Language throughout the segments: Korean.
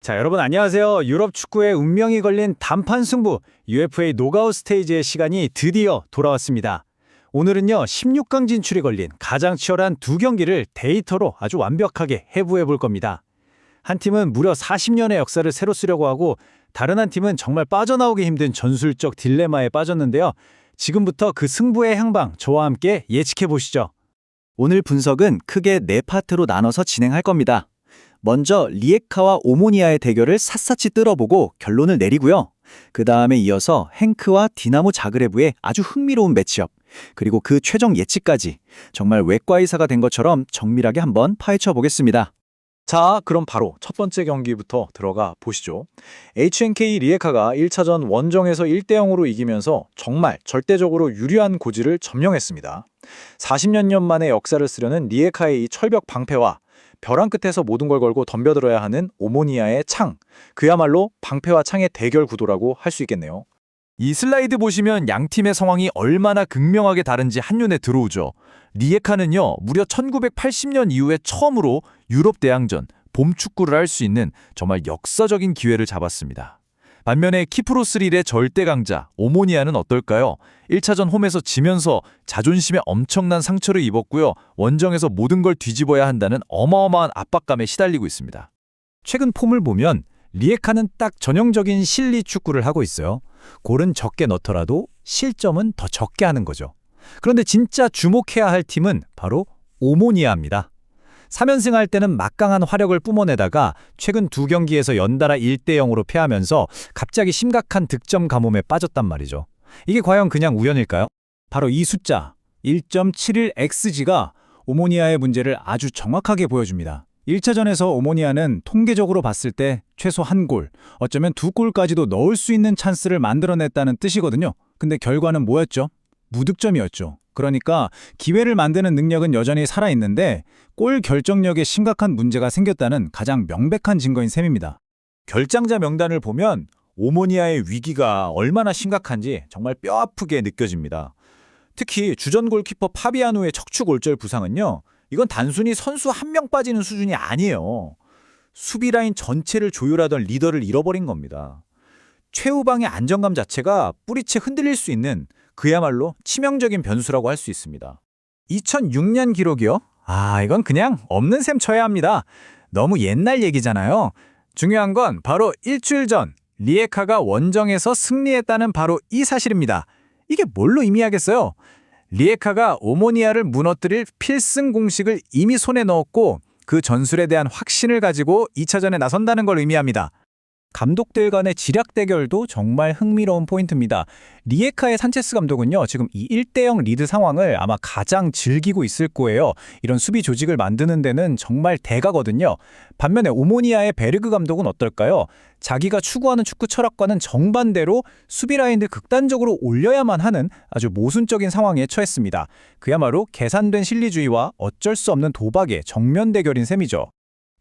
자, 여러분 안녕하세요. 유럽 축구의 운명이 걸린 단판 승부 UFA 노가웃 스테이지의 시간이 드디어 돌아왔습니다. 오늘은요, 16강 진출이 걸린 가장 치열한 두 경기를 데이터로 아주 완벽하게 해부해 볼 겁니다. 한 팀은 무려 40년의 역사를 새로 쓰려고 하고, 다른 한 팀은 정말 빠져나오기 힘든 전술적 딜레마에 빠졌는데요. 지금부터 그 승부의 향방 저와 함께 예측해 보시죠. 오늘 분석은 크게 네 파트로 나눠서 진행할 겁니다. 먼저 리에카와 오모니아의 대결을 샅샅이 뜯어보고 결론을 내리고요. 그 다음에 이어서 행크와 디나모 자그레브의 아주 흥미로운 매치업, 그리고 그 최종 예측까지 정말 외과의사가 된 것처럼 정밀하게 한번 파헤쳐 보겠습니다. 자, 그럼 바로 첫 번째 경기부터 들어가 보시죠. HNK 리에카가 1차전 원정에서 1대0으로 이기면서 정말 절대적으로 유리한 고지를 점령했습니다. 40년 만에 역사를 쓰려는 리에카의 이 철벽 방패와 벼랑 끝에서 모든 걸 걸고 덤벼들어야 하는 오모니아의 창, 그야말로 방패와 창의 대결 구도라고 할 수 있겠네요. 이 슬라이드 보시면 양 팀의 상황이 얼마나 극명하게 다른지 한눈에 들어오죠. 리에카는요, 무려 1980년 이후에 처음으로 유럽 대항전, 봄 축구를 할 수 있는 정말 역사적인 기회를 잡았습니다. 반면에 키프로스릴의 절대 강자 오모니아는 어떨까요? 1차전 홈에서 지면서 자존심에 엄청난 상처를 입었고요. 원정에서 모든 걸 뒤집어야 한다는 어마어마한 압박감에 시달리고 있습니다. 최근 폼을 보면 리에카는 딱 전형적인 실리 축구를 하고 있어요. 골은 적게 넣더라도 실점은 더 적게 하는 거죠. 그런데 진짜 주목해야 할 팀은 바로 오모니아입니다. 3연승 할 때는 막강한 화력을 뿜어내다가 최근 두 경기에서 연달아 1대0으로 패하면서 갑자기 심각한 득점 가뭄에 빠졌단 말이죠. 이게 과연 그냥 우연일까요? 바로 이 숫자 1.71xg가 오모니아의 문제를 아주 정확하게 보여줍니다. 1차전에서 오모니아는 통계적으로 봤을 때 최소 한 골, 어쩌면 두 골까지도 넣을 수 있는 찬스를 만들어냈다는 뜻이거든요. 근데 결과는 뭐였죠? 무득점이었죠. 그러니까 기회를 만드는 능력은 여전히 살아있는데 골 결정력에 심각한 문제가 생겼다는 가장 명백한 증거인 셈입니다. 결장자 명단을 보면 오모니아의 위기가 얼마나 심각한지 정말 뼈아프게 느껴집니다. 특히 주전 골키퍼 파비아노의 척추 골절 부상은요, 이건 단순히 선수 한 명 빠지는 수준이 아니에요. 수비 라인 전체를 조율하던 리더를 잃어버린 겁니다. 최후방의 안정감 자체가 뿌리채 흔들릴 수 있는 그야말로 치명적인 변수라고 할 수 있습니다. 2006년 기록이요? 이건 그냥 없는 셈 쳐야 합니다. 너무 옛날 얘기잖아요. 중요한 건 바로 일주일 전 리에카가 원정에서 승리했다는 바로 이 사실입니다. 이게 뭘로 의미하겠어요? 리에카가 오모니아를 무너뜨릴 필승 공식을 이미 손에 넣었고 그 전술에 대한 확신을 가지고 2차전에 나선다는 걸 의미합니다. 감독들 간의 지략 대결도 정말 흥미로운 포인트입니다. 리에카의 산체스 감독은요, 지금 이 1대0 리드 상황을 아마 가장 즐기고 있을 거예요. 이런 수비 조직을 만드는 데는 정말 대가거든요. 반면에 오모니아의 베르그 감독은 어떨까요? 자기가 추구하는 축구 철학과는 정반대로 수비 라인을 극단적으로 올려야만 하는 아주 모순적인 상황에 처했습니다. 그야말로 계산된 실리주의와 어쩔 수 없는 도박의 정면 대결인 셈이죠.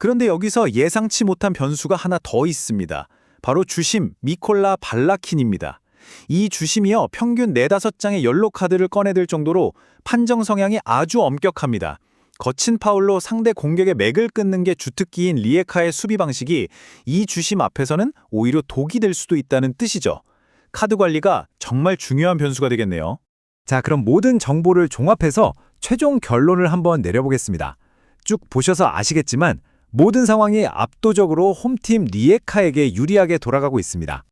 그런데 여기서 예상치 못한 변수가 하나 더 있습니다. 바로 주심 미콜라 발라킨입니다. 이 주심이요, 평균 4-5장의 옐로 카드를 꺼내들 정도로 판정 성향이 아주 엄격합니다. 거친 파울로 상대 공격의 맥을 끊는 게 주특기인 리에카의 수비 방식이 이 주심 앞에서는 오히려 독이 될 수도 있다는 뜻이죠. 카드 관리가 정말 중요한 변수가 되겠네요. 자, 그럼 모든 정보를 종합해서 최종 결론을 한번 내려보겠습니다. 쭉 보셔서 아시겠지만 모든 상황이 압도적으로 홈팀 리에카에게 유리하게 돌아가고 있습니다.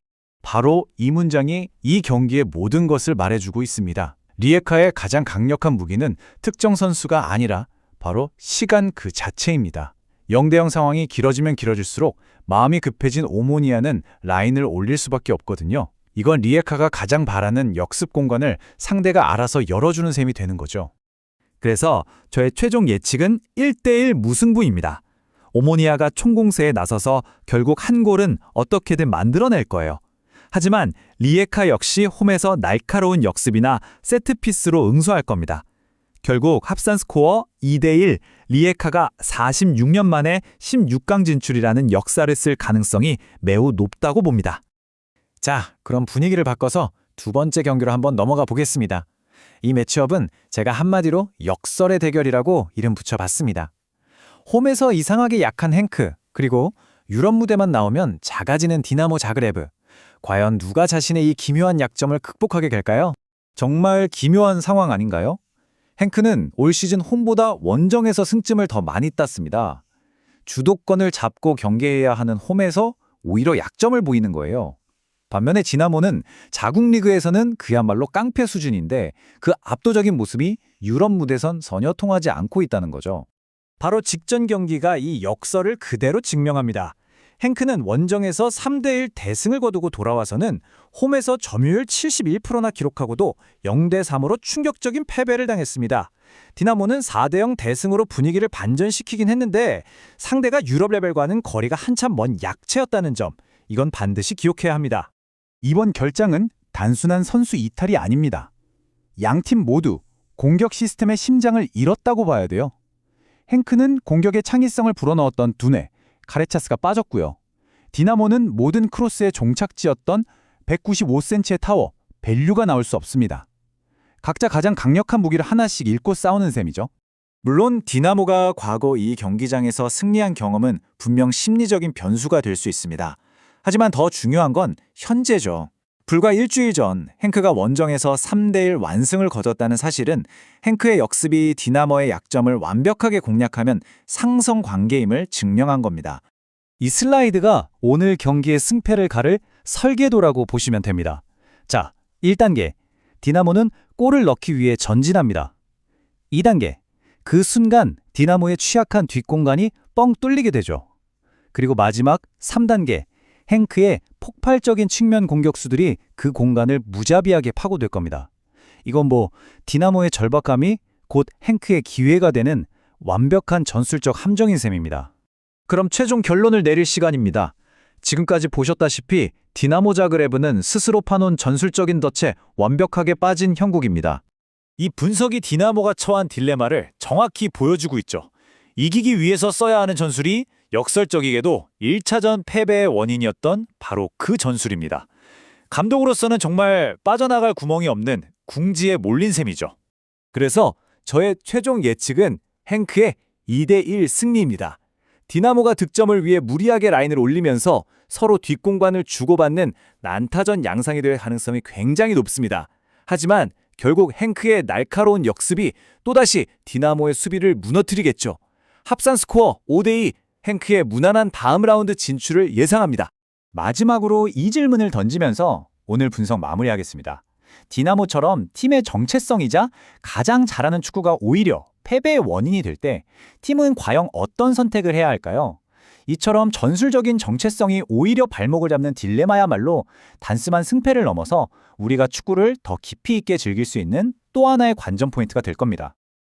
바로 이 문장이 이 경기의 모든 것을 말해주고 있습니다. 리에카의 가장 강력한 무기는 특정 선수가 아니라 바로 시간 그 자체입니다. 0대0 상황이 길어지면 길어질수록 마음이 급해진 오모니아는 라인을 올릴 수밖에 없거든요. 이건 리에카가 가장 바라는 역습 공간을 상대가 알아서 열어주는 셈이 되는 거죠. 그래서 저의 최종 예측은 1대1 무승부입니다. 오모니아가 총공세에 나서서 결국 한 골은 어떻게든 만들어낼 거예요. 하지만 리에카 역시 홈에서 날카로운 역습이나 세트피스로 응수할 겁니다. 결국 합산 스코어 2대1, 리에카가 46년 만에 16강 진출이라는 역사를 쓸 가능성이 매우 높다고 봅니다. 자, 그럼 분위기를 바꿔서 두 번째 경기로 한번 넘어가 보겠습니다. 이 매치업은 제가 한마디로 역설의 대결이라고 이름 붙여봤습니다. 홈에서 이상하게 약한 행크, 그리고 유럽 무대만 나오면 작아지는 디나모 자그레브. 과연 누가 자신의 이 기묘한 약점을 극복하게 될까요? 정말 기묘한 상황 아닌가요? 행크는 올 시즌 홈보다 원정에서 승점을 더 많이 땄습니다. 주도권을 잡고 경기해야 하는 홈에서 오히려 약점을 보이는 거예요. 반면에 디나모는 자국 리그에서는 그야말로 깡패 수준인데 그 압도적인 모습이 유럽 무대선 전혀 통하지 않고 있다는 거죠. 바로 직전 경기가 이 역설을 그대로 증명합니다. 행크는 원정에서 3대1 대승을 거두고 돌아와서는 홈에서 점유율 71%나 기록하고도 0대3으로 충격적인 패배를 당했습니다. 디나모는 4대0 대승으로 분위기를 반전시키긴 했는데 상대가 유럽 레벨과는 거리가 한참 먼 약체였다는 점, 이건 반드시 기억해야 합니다. 이번 결장은 단순한 선수 이탈이 아닙니다. 양팀 모두 공격 시스템의 심장을 잃었다고 봐야 돼요. 행크는 공격의 창의성을 불어넣었던 두뇌, 카레차스가 빠졌고요. 디나모는 모든 크로스의 종착지였던 195cm의 타워, 밸류가 나올 수 없습니다. 각자 가장 강력한 무기를 하나씩 잃고 싸우는 셈이죠. 물론 디나모가 과거 이 경기장에서 승리한 경험은 분명 심리적인 변수가 될 수 있습니다. 하지만 더 중요한 건 현재죠. 불과 일주일 전 행크가 원정에서 3대1 완승을 거뒀다는 사실은 행크의 역습이 디나모의 약점을 완벽하게 공략하면 상성 관계임을 증명한 겁니다. 이 슬라이드가 오늘 경기의 승패를 가를 설계도라고 보시면 됩니다. 자, 1단계. 디나모는 골을 넣기 위해 전진합니다. 2단계. 그 순간 디나모의 취약한 뒷공간이 뻥 뚫리게 되죠. 그리고 마지막 3단계. 행크의 폭발적인 측면 공격수들이 그 공간을 무자비하게 파고들 겁니다. 이건 디나모의 절박함이 곧 행크의 기회가 되는 완벽한 전술적 함정인 셈입니다. 그럼 최종 결론을 내릴 시간입니다. 지금까지 보셨다시피 디나모 자그레브는 스스로 파놓은 전술적인 덫에 완벽하게 빠진 형국입니다. 이 분석이 디나모가 처한 딜레마를 정확히 보여주고 있죠. 이기기 위해서 써야 하는 전술이 역설적이게도 1차전 패배의 원인이었던 바로 그 전술입니다. 감독으로서는 정말 빠져나갈 구멍이 없는 궁지에 몰린 셈이죠. 그래서 저의 최종 예측은 행크의 2대1 승리입니다. 디나모가 득점을 위해 무리하게 라인을 올리면서 서로 뒷공간을 주고받는 난타전 양상이 될 가능성이 굉장히 높습니다. 하지만 결국 행크의 날카로운 역습이 또다시 디나모의 수비를 무너뜨리겠죠. 합산 스코어 5대2, 행크의 무난한 다음 라운드 진출을 예상합니다. 마지막으로 이 질문을 던지면서 오늘 분석 마무리하겠습니다. 디나모처럼 팀의 정체성이자 가장 잘하는 축구가 오히려 패배의 원인이 될 때 팀은 과연 어떤 선택을 해야 할까요? 이처럼 전술적인 정체성이 오히려 발목을 잡는 딜레마야말로 단숨한 승패를 넘어서 우리가 축구를 더 깊이 있게 즐길 수 있는 또 하나의 관전 포인트가 될 겁니다.